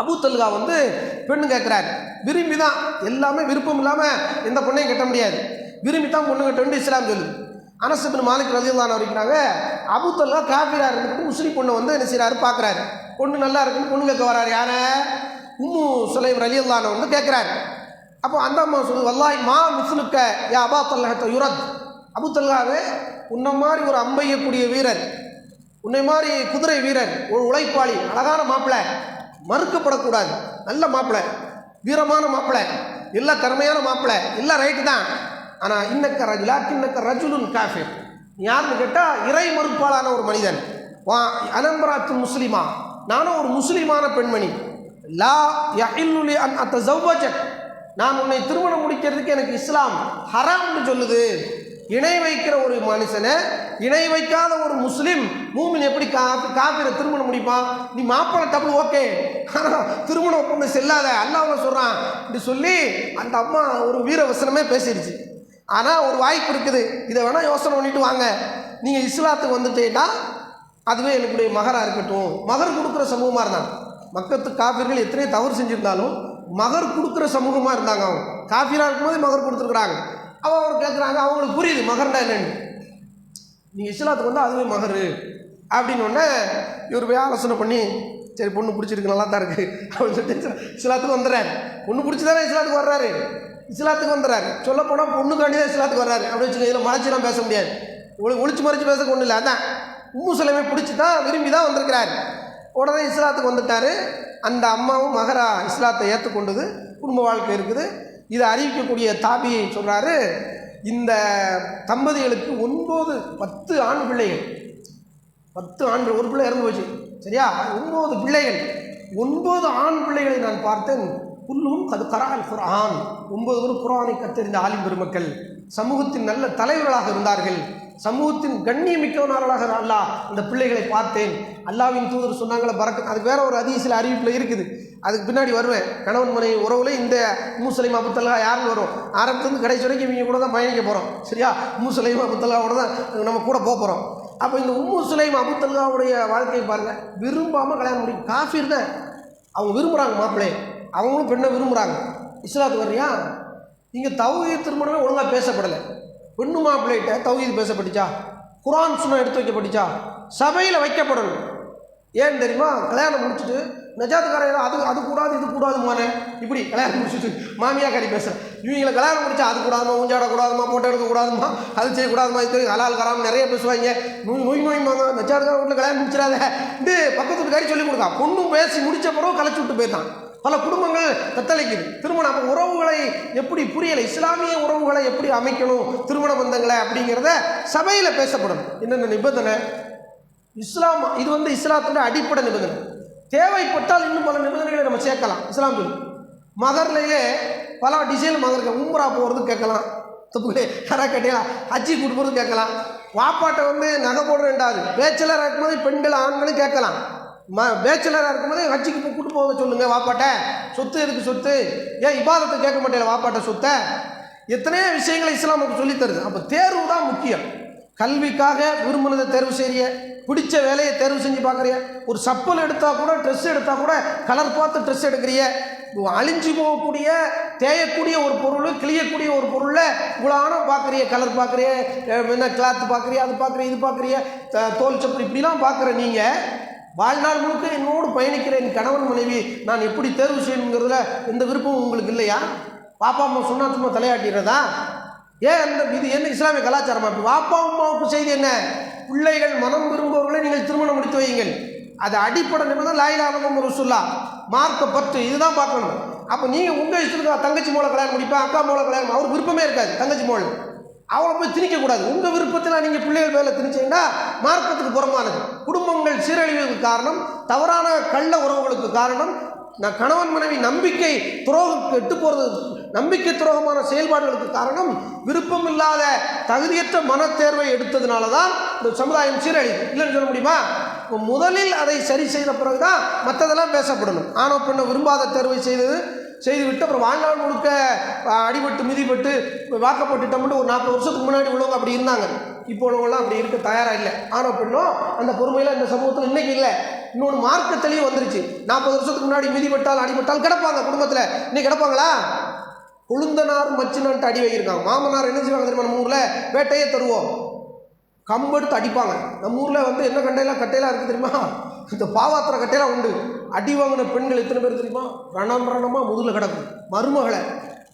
அபூ தல்ஹா பெண்ணு கேட்குறாரு, விரும்பி தான், எல்லாமே விருப்பம் இல்லாமல் எந்த பொண்ணையும் கட்ட முடியாது, விரும்பி தான் பொண்ணு கட்ட இஸ்லாம் சொல்லுது. அனஸ் இப்னு மாலிக் ரலியல்லாஹு அன்ஹு இருக்கிறாங்க, அபூ தல்ஹா காஃபிரா இருந்துட்டு முஸ்லிம் பொண்ணை என்ன செய்கிறாரு பார்க்குறாரு, பொண்ணு நல்லா இருக்குன்னு பொண்ணு கேட்க வராரு. யாரை? உம்மு சுலைம் ரலியல்லாஹு அன்ஹா கேட்குறாரு. அப்போ அந்த அம்மா சொல்லுது, வல்லாஹி மா மிஸ்லுக்க யா அபா தல்ஹா யுரத், அபூ தல்ஹாவே உன்னை மாதிரி ஒரு அம்பையக்கூடிய வீரர், உன்னை மாதிரி குதிரை வீரர், ஒரு உழைப்பாளி, அழகான மாப்பிள்ளை, மறுக்கப்படக்கூடாது, நல்ல மாப்பிள்ளை, வீரமான மாப்பிள்ளை, எல்லாம் திறமையான மாப்பிள்ளை, எல்லாம் ரைட்டு தான். ஆனால் இன்னக்க ரஜுலுன் காஃபிர், யாருன்னு கேட்டால் இறை மறுப்பாளான ஒரு மனிதன். அனம்பராத்து முஸ்லிமா, நானும் ஒரு முஸ்லிமான பெண்மணி, லா யஹில்லுலி அன் அத்தஸவ்வஜக், நான் உன்னை திருமணம் முடிக்கிறதுக்கு எனக்கு இஸ்லாம் ஹராம்னு சொல்லுது. இணை வைக்கிற ஒரு மனுஷனை, இணை வைக்காத ஒரு முஸ்லீம் மூமின் எப்படி காஃபிரை திருமணம் முடிப்பான்? நீ மாப்பிள்ளை டபுள் ஓகே, ஆனால் திருமணம் பொண்ணு செல்லாத, அல்லாஹ் சொல்கிறான் இப்படி சொல்லி அந்த அம்மா ஒரு வீர வசனமே பேசிடுச்சு. ஆனால் ஒரு வாய்ப்பு இருக்குது, இதை வேணால் யோசனை பண்ணிட்டு வாங்க, நீங்கள் இஸ்லாத்துக்கு வந்துட்டேட்டா அதுவே எனக்குடைய மகராக இருக்கட்டும். மகர் கொடுக்குற சமூகமாக இருந்தாங்க. மக்கத்து காஃபிர்கள் எத்தனையோ தவறு செஞ்சுருந்தாலும் மகர் கொடுக்குற சமூகமாக இருந்தாங்க. அவங்க காஃபிராக இருக்கும்போது மகர் கொடுத்துருக்குறாங்க. அவர் கேட்குறாங்க, அவங்களுக்கு புரியுது மகர்ண்டா என்னன்னு. நீங்கள் இஸ்லாத்துக்கு வந்தால் அதுவே மகர் அப்படின்னு ஒன்று இவர் போய் ஆலோசனை பண்ணி, சரி பொண்ணு பிடிச்சிருக்கு, நல்லா தான் இருக்குது அப்படின்னு சொல்லிட்டு இஸ்லாத்துக்கு வந்துடுறாரு. பொண்ணு பிடிச்சி தானே இஸ்லாத்துக்கு வர்றாரு, இஸ்லாத்துக்கு வந்துடுறாரு. சொல்லப்போனால் பொண்ணுக்காண்டி தான் இஸ்லாத்துக்கு வர்றாரு அப்படின்னு வச்சுக்கோங்க. இதில் மறைச்சிலாம் பேச முடியாது, ஒழிச்சு மறைச்சி பேச ஒன்றும் இல்லை. அதான் உம்மு சுலைமை பிடிச்சி தான் விரும்பி தான் வந்திருக்கிறாரு. உடனே இஸ்லாத்துக்கு வந்துட்டார். அந்த அம்மாவும் மகரா இஸ்லாத்தை ஏற்றுக்கொண்டது, குடும்ப வாழ்க்கை இருக்குது. இதை அறிவிக்கக்கூடிய தாபியை சொல்கிறாரு, இந்த தம்பதிகளுக்கு 9-10 ஆண் பிள்ளைகள், 10 ஆண்கள், ஒரு பிள்ளை இறந்து போச்சு சரியா, 9 பிள்ளைகள், 9 ஆண் பிள்ளைகளை நான் பார்த்தேன். குல்லும் அது கரால் குர்ஆன், 9 பேரும் குர்ஆனை கற்றறிந்த ஆலிம் பெருமக்கள், சமூகத்தின் நல்ல தலைவர்களாக இருந்தார்கள், சமூகத்தின் கண்ணியமிக்கவனார்களாக அல்லாஹ் இந்த பிள்ளைகளை பார்த்தேன். அல்லாஹ்வின் தூதர் சொன்னாங்களே பரக்கத், அது வேற ஒரு ஹதீஸில் அறிவிப்பில் இருக்குது, அதுக்கு பின்னாடி வருவேன். கணவன் மனைவி உறவுல இந்த உம்மு சுலைம் அபூ தல்ஹா யாருன்னு வரும், ஆரம்பத்துலேருந்து கடைசி வரைக்கும் இவங்க கூட தான் பயணிக்க போகிறோம் சரியா. உம்மு சுலைம் அபூ தல்ஹாவோட தான் நம்ம கூட போக போகிறோம். அப்போ இந்த உம்மு சுலைம் அபூ தல்ஹாவுடைய வாழ்க்கையை பாருங்கள். விரும்பாமல் கல்யாணம் முடியும், காஃபிர் தான், அவங்க விரும்புகிறாங்க மாப்பிள்ளையை, அவங்களும் பெண்ணை விரும்புகிறாங்க. இஸ்லாத்துக்கு வர்றியா, இங்கே தௌஹீத் திருமணமே ஒழுங்காக பேசப்படலை. பெண்ணு மாப்பிள்ளைகிட்ட தௌஹீத் பேசப்பட்டுச்சா, குர்ஆன் சுன்னா எடுத்து வைக்கப்பட்டுச்சா, சபையில் வைக்கப்படணும். ஏன்னு தெரியுமா, கல்யாணம் முடிச்சுட்டு நஜாத்துக்காரையில் அது கூடாது இது கூடாதுமானே, இப்படி கல்யாணம் முடிச்சுட்டு மாமியாக்காரி பேசுகிறேன். இவங்களை கல்யாணம் முடிச்சா அது கூடாதுமா, ஊஞ்சாடக்கூடாதுமா, போட்டோ எடுக்கக்கூடாதுமா, அது செய்யக்கூடாதுமா, இது ஹலால் கராம் நிறைய பேசுவாங்க. நோய்மாங்க நஜாத்துக்கார வீட்டில் கல்யாணம் முடிச்சிடாத இது பக்கத்து வீட்டுக்காரி சொல்லி கொடுக்கா. பொண்ணும் பேசி முடித்த பிறகு கலைச்சி விட்டு போயிட்டான். பல குடும்பங்கள் தத்தளிக்குது. திருமணம் அப்போ உறவுகளை எப்படி புரியலை, இஸ்லாமிய உறவுகளை எப்படி அமைக்கணும், திருமண பந்தங்களை அப்படிங்கிறத சபையில் பேசப்படணும். என்னென்ன நிபந்தனை இஸ்லாம், இது இஸ்லாத்துடைய அடிப்படை நிபந்தனை. தேவைப்பட்டால் இன்னும் பல நிபந்தனைகளை நம்ம சேர்க்கலாம். இஸ்லாம் மகர்லேயே பல டிசைன் மகருக்கு உம்ரா போகிறது கேட்கலாம், தப்புலே யாராக கேட்கலாம், ஹஜ்ஜி கூட்டு போகிறது கேட்கலாம். வாப்பாட்டை நகை போடுற 2வது பேச்சலராக இருக்கும்போது பெண்கள் ஆண்களும் கேட்கலாம். பேச்சலராக இருக்கும்போது ஹஜ்ஜிக்கு கூட்டு போக சொல்லுங்கள் வாப்பாட்ட. சொத்து எதுக்கு சொத்து, ஏன் இபாதத்தை கேட்க மாட்டேன் வாப்பாட்ட சொத்தை. எத்தனையோ விஷயங்களை இஸ்லாம் நமக்கு சொல்லித் தருது. அப்போ தேர்வு தான் முக்கியம். கல்விக்காக விரும்பினதை தேர்வு செய்ய, பிடிச்ச வேலையை தேர்வு செஞ்சு பார்க்குறிய, ஒரு சப்பல் எடுத்தால் கூட, ட்ரெஸ் எடுத்தால் கூட கலர் பார்த்து ட்ரெஸ் எடுக்கிறிய, அழிஞ்சு போகக்கூடிய தேயக்கூடிய ஒரு பொருள், கிளியக்கூடிய ஒரு பொருளில் இவ்வளோ ஆனால் பார்க்குறிய, கலர் பார்க்குறிய, என்ன கிளாத்து பார்க்குறிய, அது பார்க்குறிய, இது பார்க்குறிய, தோல் சப்பல் இப்படிலாம் பார்க்குற நீங்கள் வாழ்நாள் முழுக்க என்னோடு பயணிக்கிற என் கணவன் மனைவி நான் எப்படி தேர்வு செய்யணுங்கிறதுல எந்த விருப்பமும் உங்களுக்கு இல்லையா? பாப்பா அம்மா சொன்னால் சும்மா தலையாட்டிடுறதா? ஏன் அந்த இது என்ன இஸ்லாமிய கலாச்சாரமா? பாப்பா அம்மாவுக்கு செய்தி என்ன? பிள்ளைகள் மனம் விரும்புபவர்களை நீங்கள் திருமணம் முடித்து வையுங்கள். அது அடிப்படை நிபந்தனை லா இலாஹ இல்லல்லாஹ் ரசூலுல்லாஹ், மார்க்க பற்று, இதுதான் பார்க்கணும். அப்போ நீங்கள் உங்கள் இஷ்டத்துக்கு தங்கச்சி மூளை கல்யாணம் முடிப்பேன், அக்கா மூளை கல்யாணம், அவருக்கு விருப்பமே இருக்காது தங்கச்சி மூளை, அவளை போய் திணிக்கக்கூடாது. உங்கள் விருப்பத்தில் நீங்கள் பிள்ளைகள் மேலே திணிச்சீங்கன்னா மார்க்கத்துக்கு புறமானது. குடும்பங்கள் சீரழிவுக்கு காரணம், தவறான கள்ள உறவுகளுக்கு காரணம், நான் கணவன் மனைவி நம்பிக்கை துரோகம் கெட்டு போகிறது, நம்பிக்கை துரோகமான செயல்பாடுகளுக்கு காரணம் விருப்பம் இல்லாத தகுதியற்ற மனத்தேர்வை எடுத்ததுனால தான் இந்த சமுதாயம் சீரழிவு. இல்லைன்னு சொல்ல முடியுமா? முதலில் அதை சரி செய்த பிறகுதான் மற்றதெல்லாம் பேசப்படணும். ஆணோ பெண்ணோ விரும்பாத தேர்வை செய்துவிட்டு அப்புறம் வாழ்நாள் முழுக்க அடிபட்டு மிதிப்பட்டு வாக்கப்பட்டுட்டோம்னு ஒரு 40 வருஷத்துக்கு முன்னாடி உள்ளவங்க அப்படி இருந்தாங்க. இப்போ உள்ளவங்களாம் அப்படி இருக்க தயாராக இல்லை. ஆணோ பெண்ணோ அந்த பொறுமையில் இந்த சமூகத்தில் இன்றைக்கி இல்லை. இன்னொன்று மார்க்க தெளிவு வந்துருச்சு. 40 வருஷத்துக்கு முன்னாடி மிதிப்பட்டால் அடிபட்டால் கிடப்பாங்க குடும்பத்தில், இன்னைக்கு கிடப்பாங்களா? கொழுந்தனார் மச்சினான்ட்டு அடி வைக்கிருக்காங்க. மாமனார் என்ன செய்வாங்க தெரியுமா? நம்ம ஊரில் வேட்டையே தருவோம், கம்பெடுத்து அடிப்பாங்க. நம்ம ஊரில் வந்து என்ன கட்டையெல்லாம் இருக்குது தெரியுமா? இந்த பாவாத்திர கட்டையெல்லாம் உண்டு. அடி வாங்கின பெண்கள் எத்தனை பேர் தெரியுமா? ரணமாக முதுகில் கிடக்கும் மருமகளை.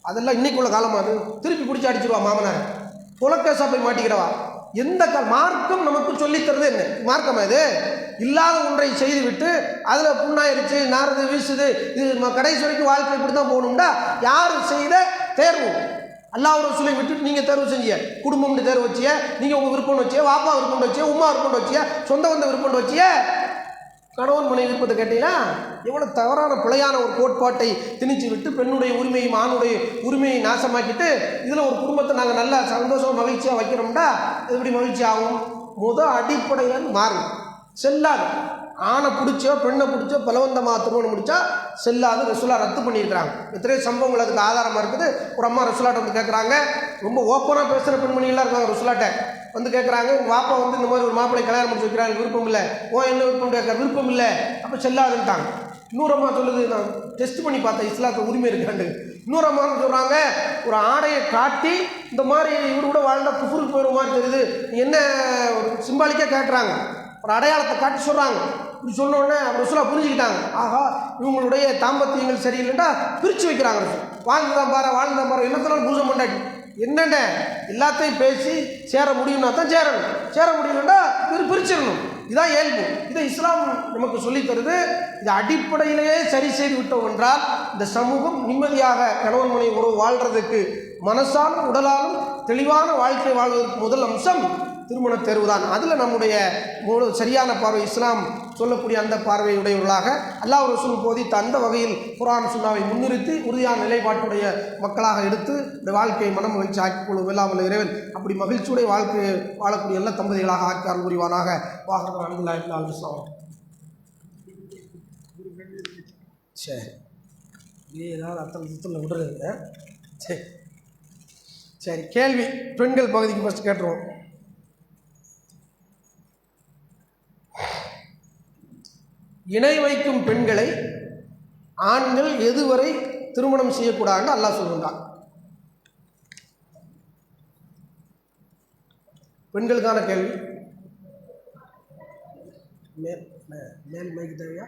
அதெல்லாம் இன்னைக்குள்ள காலமாக அது திருப்பி பிடிச்சி அடிச்சிருவா மாமனார், புலக்கேசா போய் மாட்டிக்கிறவா. எந்த மார்க்கம் நமக்கு சொல்லித்தரது என்ன மார்க்கம்? இது இல்லாத ஒன்றை செய்துவிட்டு அதில் புண்ணாயிருச்சு, நாரது வீசுது, இது கடைசி வரைக்கும் வாழ்க்கை இப்படி தான் போகணும்டா. யார் செய்த தேர்வு? அல்லாஹ் ரசூலை விட்டுட்டு நீங்கள் தேர்வு செஞ்சிய, குடும்பம்னு தேர்வு வச்சிய, நீங்கள் உங்கள் விருப்பம் வச்சிய, வாப்பா விருப்பம் வச்சிய, உமா விருப்பம் வச்சிய, சொந்த வந்த விருப்பம் வச்சிய, கணவன் மனைவி விருப்பத்தை கேட்டீங்கன்னா எவ்வளோ தவறான பிழையான ஒரு கோட்பாட்டை திணிச்சு விட்டு பெண்ணுடைய உரிமையும் ஆணுடைய உரிமையை நாசமாக்கிட்டு இதில் ஒரு குடும்பத்தை நாங்கள் நல்லா சந்தோஷம் மகிழ்ச்சியாக வைக்கிறோம்டா எப்படி மகிழ்ச்சி ஆகும்? அடிப்படையில் மாறும், செல்லாது. ஆணை பிடிச்சோ பெண்ணை பிடிச்சோ பலவந்தமாக திருமணம் முடித்தா செல்லாது. ரசூலா ரத்து பண்ணியிருக்கிறாங்க. எத்தனையோ சம்பவங்கள் அதுக்கு ஆதாரமாக இருக்குது. ஒரு அம்மா ரசூலாட்ட வந்து கேட்குறாங்க, ரொம்ப ஓப்பனாக பேசுகிற பெண்மணிகளாக இருக்காங்க. ரசூலாட்ட வந்து கேட்குறாங்க, உங்கள் வாப்பா வந்து இந்த மாதிரி ஒரு மாப்பிள்ளை கல்யாணம் முடிச்சு வைக்கிறாங்க, விருப்பம் இல்லை. என்ன விருப்பம் கேட்குற? விருப்பம் இல்லை. அப்போ செல்லாதுன்ட்டாங்க. இன்னொரு அம்மா சொல்லுது, நான் டெஸ்ட் பண்ணி பார்த்தேன் இஸ்லாத்துக்கு உரிமை இருக்காண்டு. இன்னொரு அம்மான்னு சொல்கிறாங்க, ஒரு ஆடையை காட்டி இந்த மாதிரி இவர் கூட வாழ்ந்தா குஃபருக்கு போயிடுற மாதிரி தெரியுது, என்ன ஒரு சிம்பாலிக்காக கேட்டுறாங்க, ஒரு அடையாளத்தை காட்டி சொல்கிறாங்க. இப்படி சொன்னோடனே ரசூலா புரிஞ்சுக்கிட்டாங்க, ஆஹா இவங்களுடைய தாம்பத்தியங்கள் சரியில்லைண்டா பிரித்து வைக்கிறாங்க. வாழ்ந்துதான் பாரு என்னத்தனாலும் பூஜை பண்ணாட்டி என்னென்ன எல்லாத்தையும் பேசி சேர முடியும்னா தான் சேர முடியலண்டா பிரிச்சிடணும். இதான் இயல்பு. இதை இஸ்லாம் நமக்கு சொல்லித் தருது. இது அடிப்படையிலேயே சரி செய்து விட்டோம் என்றால் இந்த சமூகம் நிம்மதியாக கணவன் மனைவி உறவு வாழ்கிறதுக்கு மனசாலும் உடலாலும் தெளிவான வாழ்க்கை வாழ்வதற்கு முதல் அம்சம் திருமண தேர்வு தான். அதில் நம்முடைய சரியான பார்வை இஸ்லாம் சொல்லக்கூடிய அந்த பார்வையுடையவர்களாக அல்லாஹ் ரசூல் போதித்த அந்த வகையில் குர்ஆன் சுன்னாவை முன்னிறுத்தி உறுதியான நிலைப்பாட்டுடைய மக்களாக எடுத்து இந்த வாழ்க்கையை மன மகிழ்ச்சி ஆக்கிக் கொள்ளும் இல்லாமல் இறைவன் அப்படி மகிழ்ச்சியுடைய வாழ்க்கையை வாழக்கூடிய எல்லா தம்பதிகளாக ஆக்கி அருள் புரிவானாக. வாஹர் அல்ஹம்துலில்லாஹி இஸ்லாம். சரி, ஏதாவது அர்த்தத்தில் விடுறது. சரி, கேள்வி பெண்கள் பகுதிக்கு ஃபஸ்ட் கேட்டுருவோம். இணை வைக்கும் பெண்களை ஆண்கள் எதுவரை திருமணம் செய்யக்கூடாதுன்னு அல்லாஹ் சொல்லுகிறான். பெண்களுக்கான கேள்வி. மேல் மைக்கு தேவையா?